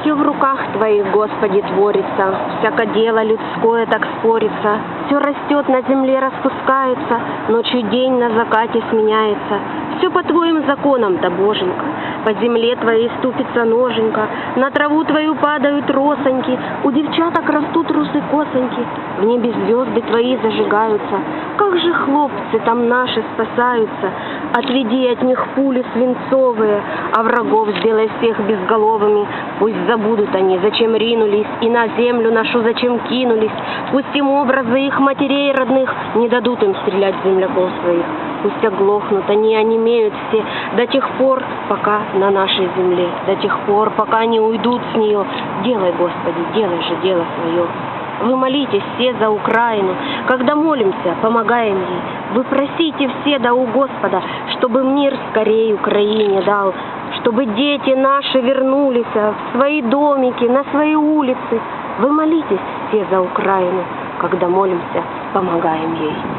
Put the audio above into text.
Все в руках Твоих, Господи, творится, всяко дело людское так спорится. Все растет, на земле распускается, ночью день на закате сменяется. Все по Твоим законам, да, Боженька, по земле Твоей ступится ноженька, на траву Твою падают росоньки, у девчаток растут русы-косоньки, в небе звезды Твои зажигаются. Как же хлопцы там наши спасаются, отведи от них пули свинцовые, а врагов сделай всех безголовыми. Пусть забудут они, зачем ринулись, и на землю нашу зачем кинулись. Пусть им образы их матерей родных не дадут им стрелять в земляков своих. Пусть оглохнут, они онемеют все до тех пор, пока на нашей земле, до тех пор, пока они уйдут с нее. Делай, Господи, делай же дело свое. Вы молитесь все за Украину, когда молимся, помогаем ей. Вы просите все, да, у Господа, чтобы мир скорее Украине дал, чтобы дети наши вернулись в свои домики, на свои улицы. Вы молитесь все за Украину, когда молимся, помогаем ей.